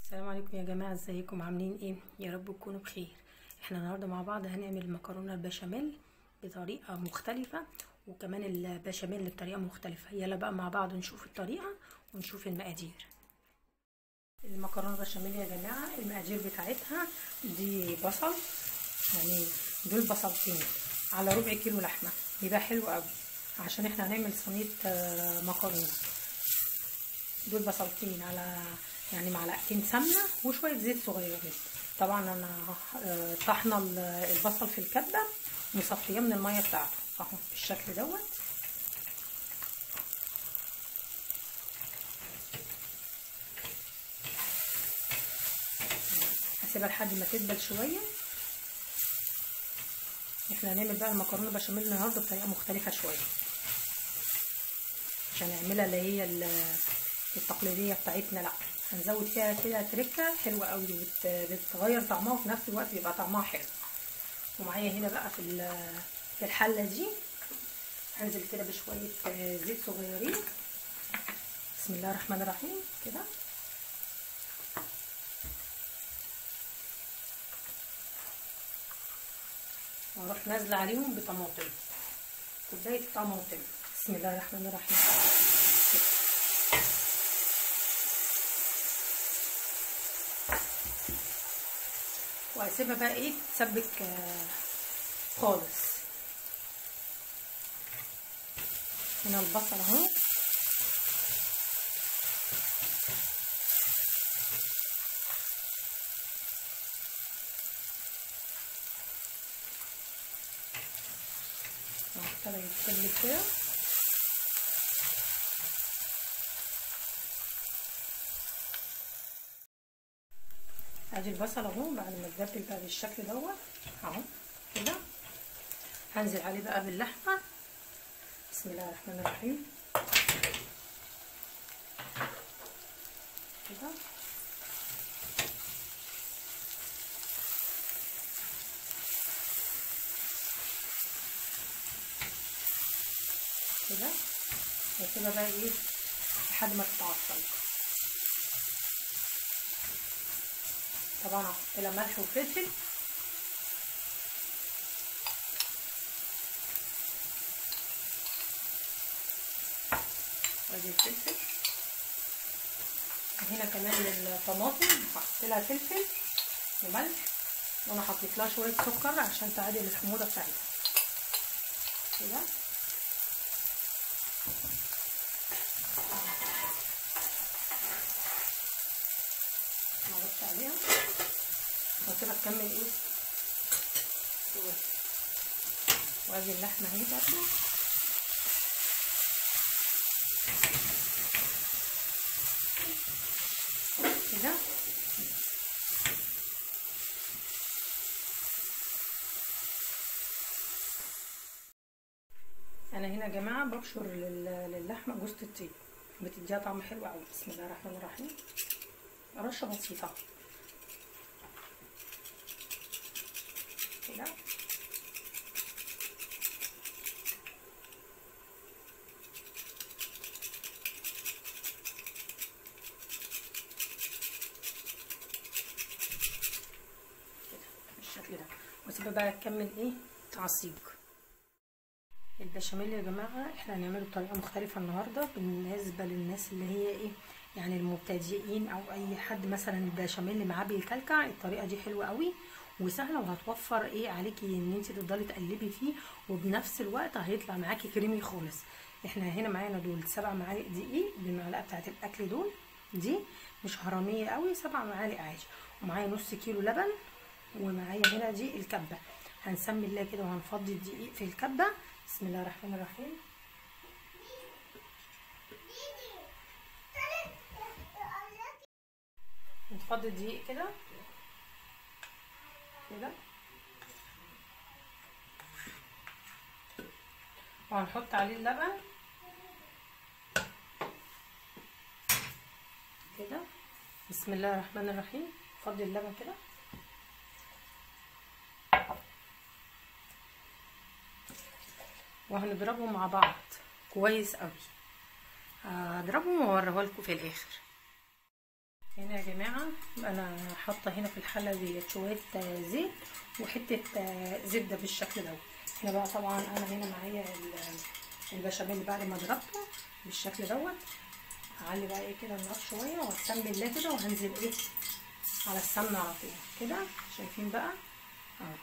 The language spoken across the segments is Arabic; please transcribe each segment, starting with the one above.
السلام عليكم يا جماعه، ازيكم؟ عاملين ايه؟ يا رب تكونوا بخير. احنا النهارده مع بعض هنعمل المكرونه البشاميل بطريقه مختلفه، وكمان البشاميل بطريقه مختلفه. يلا بقى مع بعض نشوف الطريقه ونشوف المقادير. المكرونه البشاميل يا جماعه المقادير بتاعتها دي بصل، يعني دول بصلتين على ربع كيلو لحمه، يبقى حلو قوي عشان احنا هنعمل صينيه مكرونه. دول بصلتين على يعني معلقتين سمنه وشويه زيت صغيرين. طبعا انا طحنه البصل في الكبه ومصفيه من الميه بتاعته اهو بالشكل دوت. هسيبها لحد ما تدبل شويه. احنا هنعمل بقى المكرونه بشاميل النهارده بطريقه مختلفه شويه، مش هنعملها اللي هي التقليديه بتاعتنا، لا هنزود فيها كده تركه حلوه قوي بتغير طعمها وفي نفس الوقت بيبقى طعمها حلو. ومعايا هنا بقى في الحله دي هنزل كده بشويه زيت صغيرين. بسم الله الرحمن الرحيم كده. واروح نازله عليهم بطماطم، كوبايه طماطم. بسم الله الرحمن الرحيم كده. وهسيبها بقى ايه تسبك خالص. هنا البصل اهو ابتدى يتسبك كده. ادي البصل اهو بعد ما اتبل بقى بالشكل دوت اهو كده. هنزل عليه بقى باللحمه. بسم الله الرحمن الرحيم كده. كده واسيبها بقى ايه لحد ما تتعصج. طبعا هحط لها ملح وفلفل. وادي الفلفل. هنا كمان الطماطم هحط لها فلفل وملح، وانا حطيت لها شويه سكر عشان تعادل الحموضه بتاعتها كده. هغطي عليها واسيبها تكمل ايه سوا. وادي اللحمه اهي برضه كده. انا هنا يا جماعه ببشر للحمه جوز الطيب، بتديها طعم حلو قوي. بسم الله الرحمن الرحيم. رشه بسيطه كده. بالشكل ده. واسيبها بقى تكمل ايه تعصيج. البشاميل يا جماعه احنا هنعمله بطريقه مختلفه النهارده بالنسبه للناس اللي هي ايه يعني المبتدئين، او اي حد مثلا البشاميل معاه بيكلكع. الطريقه دي حلوه قوي وسهله، وهتوفر ايه عليكي ان انت تفضلي تقلبي فيه، وبنفس الوقت هيطلع معاكي كريمي خالص. احنا هنا معانا دول 7 معالق دقيق بالمعلقه بتاعه الاكل دول، دي مش هرميه قوي، 7 معالق عادي. ومعايا نص كيلو لبن. ومعايا هنا دي الكبه. هنسمي الله كده وهنفضي الدقيق في الكبه. بسم الله الرحمن الرحيم. نفضي الدقيق كده كده، وهنحط عليه اللبن كده. بسم الله الرحمن الرحيم. نفضي اللبن كده وهنضربهم مع بعض كويس قوي. هضربهم واوريه لكم في الاخر. هنا يا جماعه انا حاطه هنا في الحله دي شويه زيت وحته زبده بالشكل دوت. هنا بقى طبعا انا هنا معايا البشاميل بعد ما ضربته بالشكل دوت. هعلي بقى ايه كده النار شويه وهسمي الله كده وهنزل ايه على السمنه على طول كده. شايفين بقى اهو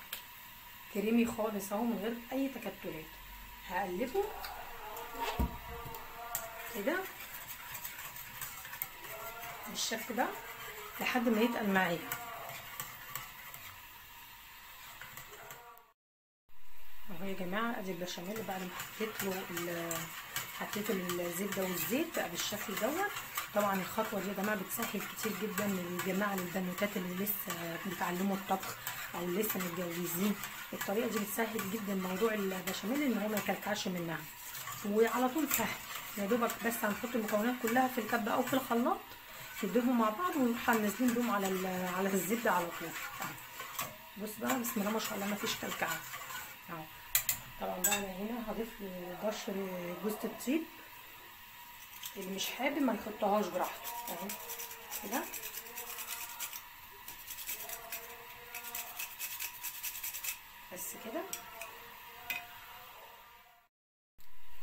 كريمي خالص اهو من غير اي تكتلات. هقلبه كده بالشكل ده لحد ما يتقل معايا. اهو يا جماعه ادي البشاميل بعد ما حطيت له الزبده والزيت بقى بالشكل دوت. طبعا الخطوه دي يا جماعه بتسهل كتير جدا للجماعه البنوتات اللي لسه بيتعلموا الطبخ او لسه متجوزين. الطريقه دي بتسهل جدا موضوع البشاميل ان هو ما يكلكعش منها وعلى طول سهل. يا دوبك بس هنحط المكونات كلها في الكبه او في الخلاط نديهم مع بعض ونروح نازلين بيهم على الزبده على طول. بص بقى بسم الله ما شاء الله ما فيش كلكعه اهو. طبعا بقى انا هنا هضيف بشر جوزة الطيب اللي مش حابب ما يحطهاش براحته اهو كده. بس كده.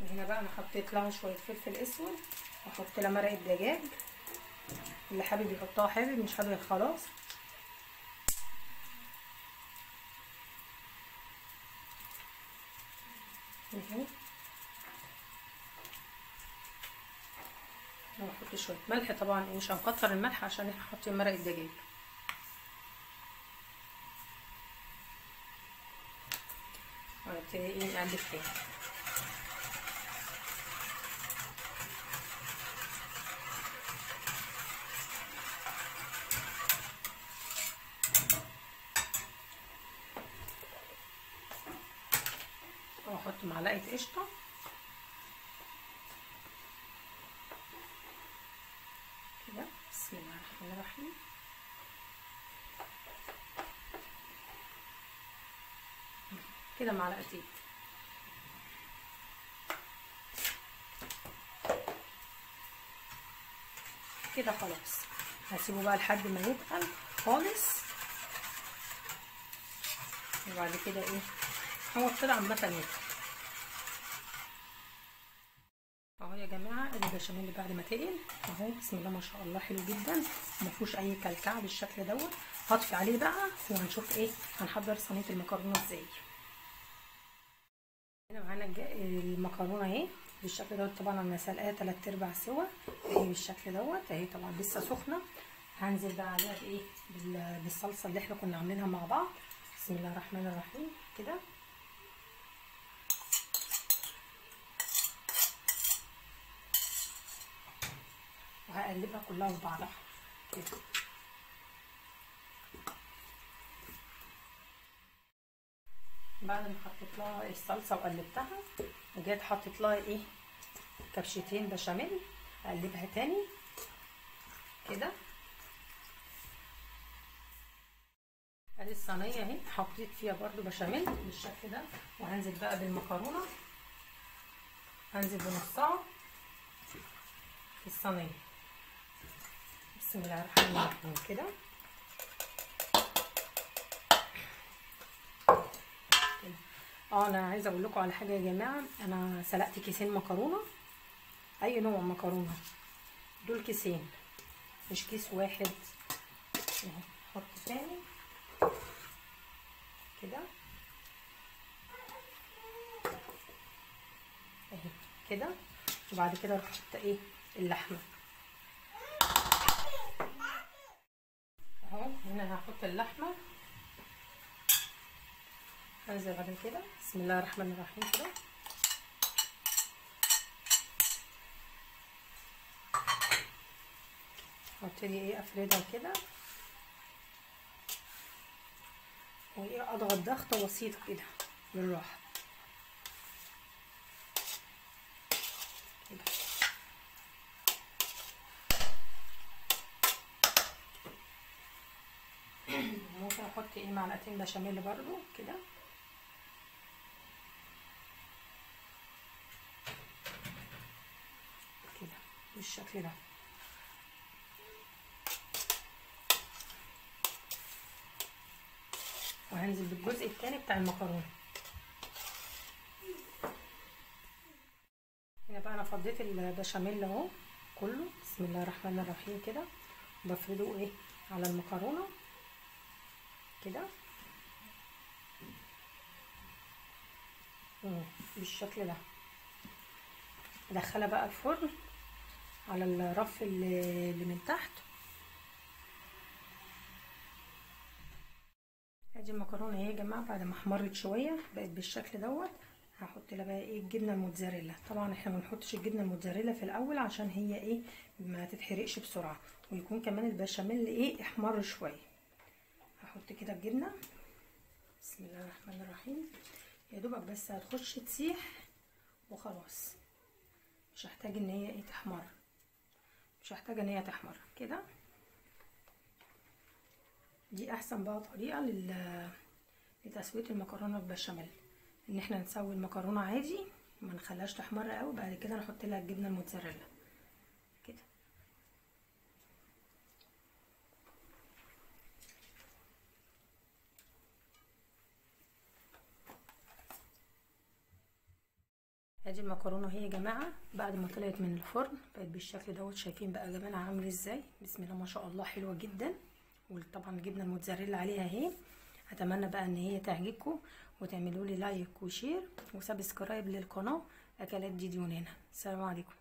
وهنا بقى انا حطيت لها شويه فلفل اسود واحط لها مرقه دجاج. اللي حابب يحطها حابب مش حابب خلاص. اهو هنحط شويه ملح طبعا مش هنكتر الملح عشان احنا حاطين مرقه دجاج. وهنبتدي ايه نقلب تاني. واحط معلقه قشطه كده. بسم الله الرحمن الرحيم. كده معلقتين. كده خلاص هسيبه بقى لحد ما يتقل خالص. وبعد كده ايه هو طلع عامه يتقل اهو يا جماعه. البشاميل بعد ما تقل اهو بسم الله ما شاء الله حلو جدا ومفيهوش اي كلكعه بالشكل دوت. هطفي عليه بقى وهنشوف ايه هنحضر صينيه المكرونه ازاي. هنا معانا المكرونه اهي بالشكل دوت. طبعا انا سلقاها 3/4 سوا اهي بالشكل دوت اهي. طبعا لسه سخنه. هنزل بقى عليها بايه بالصلصه اللي احنا كنا عاملينها مع بعض. بسم الله الرحمن الرحيم كده. وهقلبها كلها في بعضها كده. بعد ما حطيت لها الصلصه وقلبتها وجيت حطيت لها ايه كبشتين بشاميل. اقلبها تاني كده. ادي الصينيه اهي حطيت فيها برده بشاميل بالشكل ده. وهنزل بقى بالمكرونه. هنزل بنصها في الصينيه. بسم الله الرحمن الرحيم كده. انا عايزه اقول لكم على حاجه يا جماعه. انا سلقت كيسين مكرونه اي نوع مكرونه. دول كيسين مش كيس واحد. احط تاني كده اهي كده. وبعد كده احط ايه اللحمه اهو. هنا هحط اللحمه. هنزل بعد كده بسم الله الرحمن الرحيم كده. هبتدي ايه افردها كده وايه اضغط ضغطه بسيطه كده بالراحه كده. ممكن احط ايه معلقتين بشاميل برضو كده. كده بالشكل ده. وهنزل بالجزء التاني بتاع المكرونه. هنا بقى انا فضيت البشاميل اهو كله، بسم الله الرحمن الرحيم كده، بفرده ايه على المكرونه كده بالشكل ده. ادخلها بقى الفرن على الرف اللي من تحت. ادي المكرونه اهي يا جماعه بعد ما احمرت شويه بقت بالشكل دوت. هحط لها بقى ايه الجبنه الموتزاريلا. طبعا احنا ما بنحطش الجبنه الموتزاريلا في الاول عشان هي ايه ما تتحرقش بسرعه، ويكون كمان البشاميل ايه احمر شويه. هحط كده الجبنه بسم الله الرحمن الرحيم، يا دوبك بس هتخش تسيح وخلاص، مش هحتاج ان هي ايه تحمر، مش هحتاج ان هي تحمر كده. دي احسن بقى طريقه لتسويه المكرونه بالبشاميل، ان احنا نسوي المكرونه عادي ما نخليهاش تحمر قوي، بعد كده نحط لها الجبنه الموتزاريلا كده. ادي المكرونه اهي يا جماعه بعد ما طلعت من الفرن بقت بالشكل دوت. شايفين بقى جمالها عامل ازاي؟ بسم الله ما شاء الله، حلوه جدا. وطبعا الجبنه الموتزاريلا عليها اهي. اتمنى بقى ان هي تعجبكم، وتعملوا لي لايك وشير وسبسكرايب للقناه اكلات ديدي ونانا. السلام عليكم.